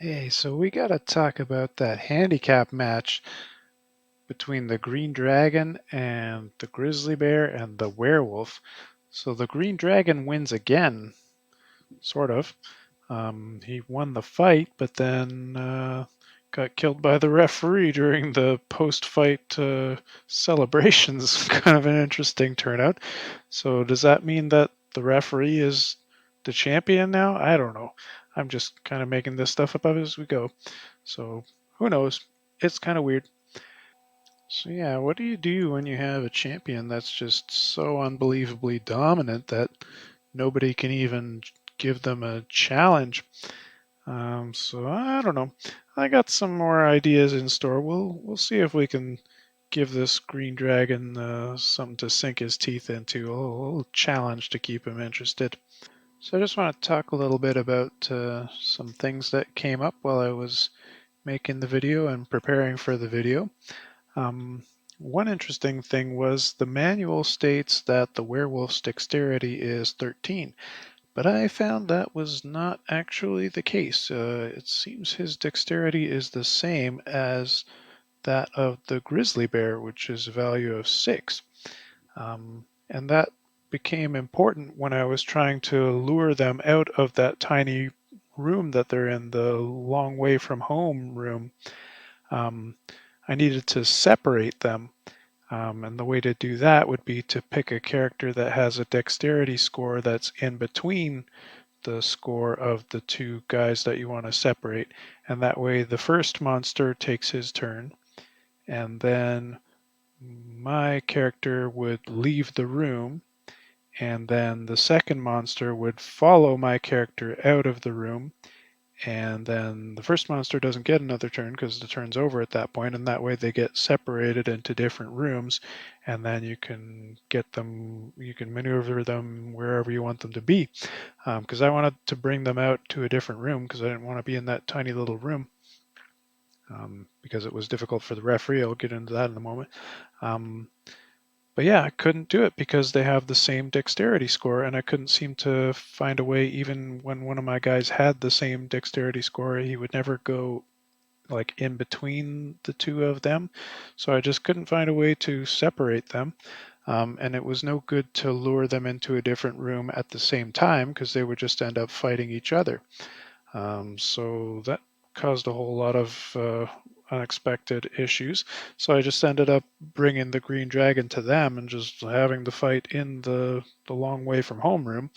Hey, so we gotta talk about that handicap match between the Green Dragon and the Grizzly Bear and the Werewolf. So the Green Dragon wins again, sort of. He won the fight, but then got killed by the referee during the post-fight celebrations. Kind of an interesting turnout. So does that mean that the referee is the champion now? I don't know. I'm just kind of making this stuff up as we go. So who knows? It's kind of weird. So yeah, what do you do when you have a champion that's just so unbelievably dominant that nobody can even give them a challenge? So I don't know. I got some more ideas in store. We'll see if we can give this green dragon something to sink his teeth into. A little challenge to keep him interested. So I just want to talk a little bit about some things that came up while I was making the video and preparing for the video. Um, One interesting thing was the manual states that the werewolf's dexterity is 13, but I found that was not actually the case. It seems his dexterity is the same as that of the grizzly bear, which is a value of 6. And that became important when I was trying to lure them out of that tiny room that they're in, the long way from home room. Um, I needed to separate them. And the way to do that would be to pick a character that has a dexterity score that's in between the score of the two guys that you want to separate. And that way the first monster takes his turn, and then my character would leave the room, and then the second monster would follow my character out of the room, and then the first monster doesn't get another turn because the turn's over at that point, and that way they get separated into different rooms, and then you can get them, you can maneuver them wherever you want them to be. Because I wanted to bring them out to a different room because I didn't want to be in that tiny little room, because it was difficult for the referee. I'll get into that in a moment. Um, but yeah, I couldn't do it because they have the same dexterity score, and I couldn't seem to find a way, even when one of my guys had the same dexterity score, he would never go like in between the two of them. So I just couldn't find a way to separate them. And it was no good to lure them into a different room at the same time because they would just end up fighting each other. So that caused a whole lot of unexpected issues. So I just ended up bringing the green dragon to them and just having the fight in the long way from home room.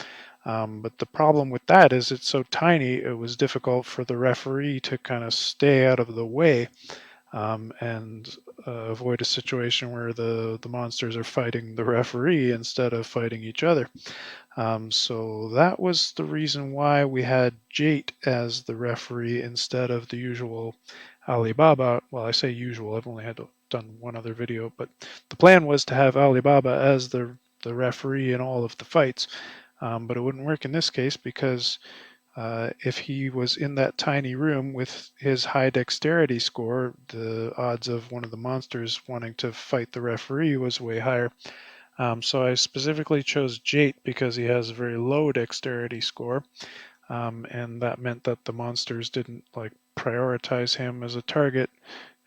But the problem with that is it's so tiny, it was difficult for the referee to kind of stay out of the way, and avoid a situation where the monsters are fighting the referee instead of fighting each other. So that was the reason why we had Jate as the referee instead of the usual Alibaba. Well, I say usual, I've only done one other video, but the plan was to have Alibaba as the referee in all of the fights. But it wouldn't work in this case because if he was in that tiny room with his high dexterity score, the odds of one of the monsters wanting to fight the referee was way higher. So I specifically chose Jate because he has a very low dexterity score, and that meant that the monsters didn't like prioritize him as a target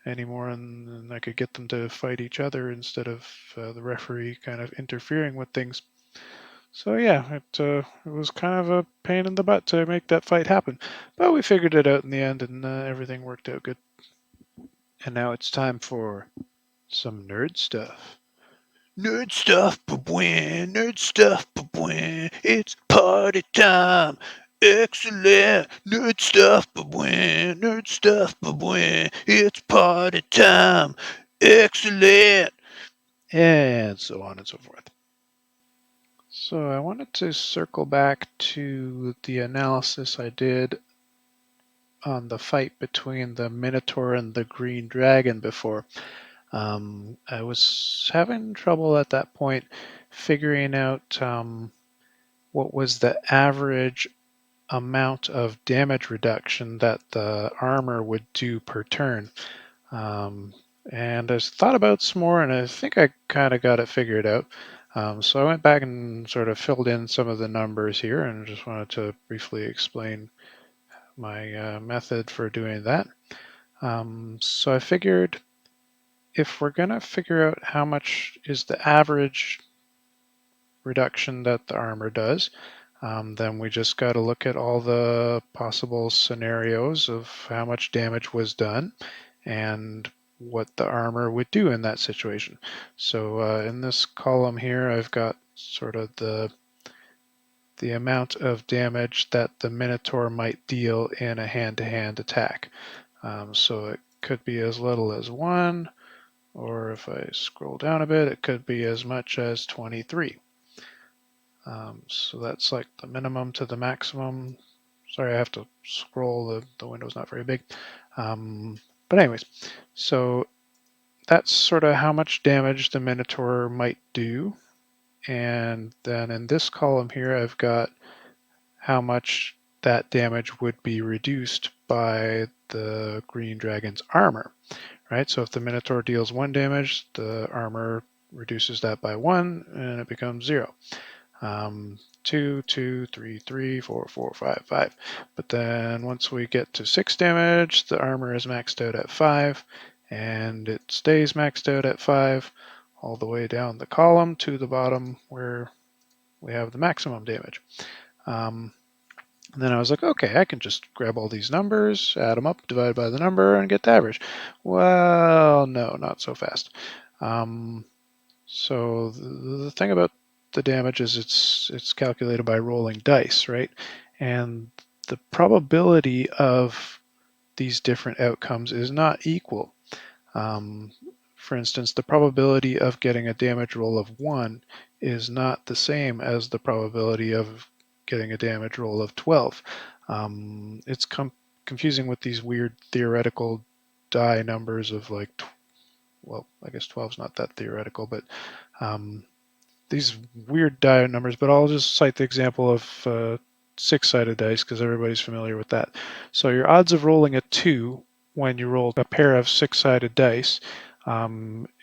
anymore, and I could get them to fight each other instead of the referee kind of interfering with things. So yeah, it was kind of a pain in the butt to make that fight happen, but we figured it out in the end, and everything worked out good. And now it's time for some nerd stuff. Nerd stuff, ba-bwah, nerd stuff, ba-bwah, it's party time. Excellent, nerd stuff, ba-bwah, nerd stuff, ba-bwah, it's party time. Excellent, and so on and so forth. So I wanted to circle back to the analysis I did on the fight between the Minotaur and the Green Dragon before. I was having trouble at that point figuring out what was the average amount of damage reduction that the armor would do per turn. Um, and I thought about some more, and I think I kind of got it figured out. So I went back and sort of filled in some of the numbers here, and just wanted to briefly explain my method for doing that. So I figured if we're going to figure out how much is the average reduction that the armor does, then we just got to look at all the possible scenarios of how much damage was done and what the armor would do in that situation. So in this column here, I've got sort of the amount of damage that the Minotaur might deal in a hand-to-hand attack. So it could be as little as 1, or if I scroll down a bit, it could be as much as 23. So that's like the minimum to the maximum. Sorry, I have to scroll. The window's not very big. But anyways, so that's sort of how much damage the Minotaur might do. And then in this column here, I've got how much that damage would be reduced by the green dragon's armor, right? So if the Minotaur deals 1 damage, the armor reduces that by 1, and it becomes 0. 2, 2, 3, 3, 4, 4, 5, 5. But then once we get to 6 damage, the armor is maxed out at 5, and it stays maxed out at 5 all the way down the column to the bottom where we have the maximum damage. And then I was like, okay, I can just grab all these numbers, add them up, divide by the number, and get the average. Well, no, not so fast. So the thing about the damage is it's calculated by rolling dice, right? And the probability of these different outcomes is not equal. For instance, the probability of getting a damage roll of 1 is not the same as the probability of getting a damage roll of 12. It's confusing with these weird theoretical die numbers of like, well, I guess 12 is not that theoretical, but these weird die numbers. But I'll just cite the example of 6-sided dice because everybody's familiar with that. So your odds of rolling a 2 when you roll a pair of 6-sided dice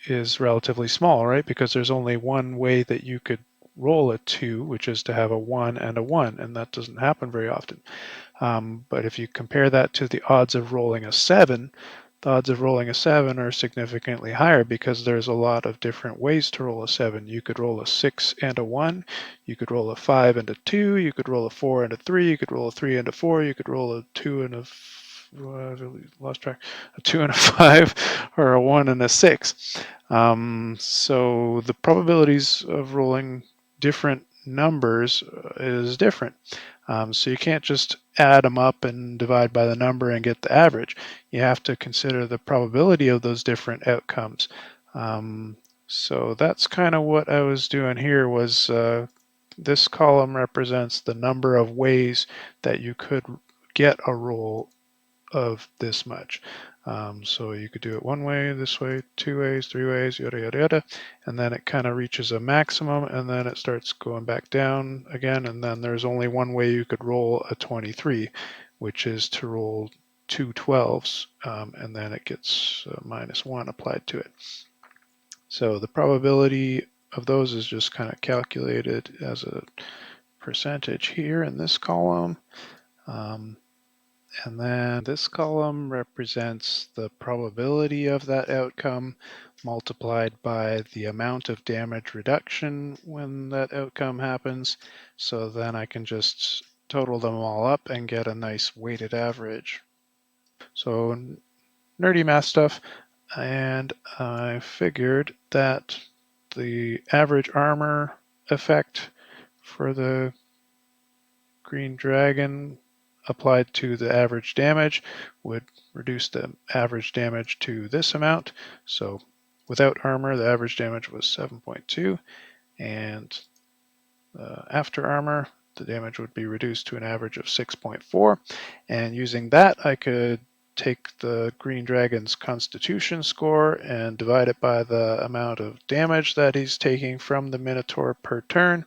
is relatively small, right? Because there's only one way that you could roll a 2, which is to have a 1 and a 1, and that doesn't happen very often. But if you compare that to the odds of rolling a 7, the odds of rolling a 7 are significantly higher because there's a lot of different ways to roll a 7. You could roll a 6 and a 1, you could roll a 5 and a 2, you could roll a 4 and a 3, you could roll a 3 and a 4, you could roll a 2 and a lost track, a 2 and a 5, or a 1 and a 6. So the probabilities of rolling different numbers is different. So you can't just add them up and divide by the number and get the average. You have to consider the probability of those different outcomes. So that's kind of what I was doing here was this column represents the number of ways that you could get a roll of this much. So you could do it 1 way, this way, 2 ways, 3 ways, yada, yada, yada. And then it kind of reaches a maximum and then it starts going back down again. And then there's only 1 way you could roll a 23, which is to roll 2 12s, and then it gets -1 applied to it. So the probability of those is just kind of calculated as a percentage here in this column. And then this column represents the probability of that outcome multiplied by the amount of damage reduction when that outcome happens. So then I can just total them all up and get a nice weighted average. So nerdy math stuff. And I figured that the average armor effect for the green dragon applied to the average damage would reduce the average damage to this amount. So without armor, the average damage was 7.2, and after armor, the damage would be reduced to an average of 6.4. And using that, I could take the green dragon's constitution score and divide it by the amount of damage that he's taking from the Minotaur per turn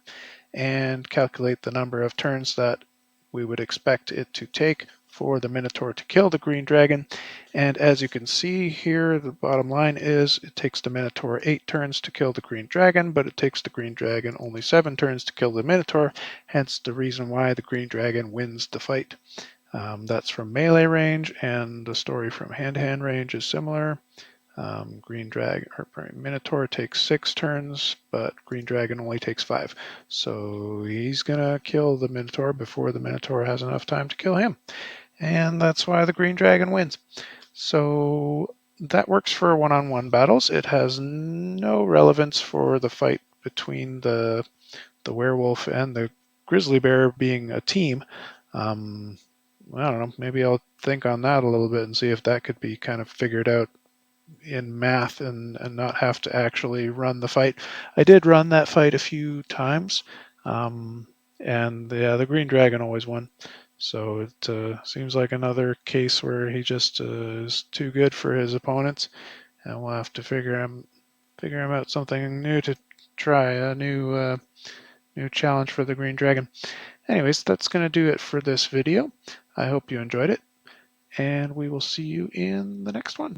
and calculate the number of turns that we would expect it to take for the Minotaur to kill the green dragon. And as you can see here, the bottom line is it takes the Minotaur 8 turns to kill the green dragon, but it takes the green dragon only 7 turns to kill the Minotaur, hence the reason why the green dragon wins the fight. That's from melee range, and the story from hand-to-hand range is similar. Green Dragon or Minotaur takes 6 turns, but Green Dragon only takes 5. So he's gonna kill the Minotaur before the Minotaur has enough time to kill him, and that's why the Green Dragon wins. So that works for one-on-one battles. It has no relevance for the fight between the werewolf and the grizzly bear being a team. I don't know. Maybe I'll think on that a little bit and see if that could be kind of figured out in math and not have to actually run the fight. I did run that fight a few times, and yeah, the Green Dragon always won. So it seems like another case where he just is too good for his opponents, and we'll have to figure him out something new to try, a new challenge for the Green Dragon. Anyways, that's going to do it for this video. I hope you enjoyed it, and we will see you in the next one.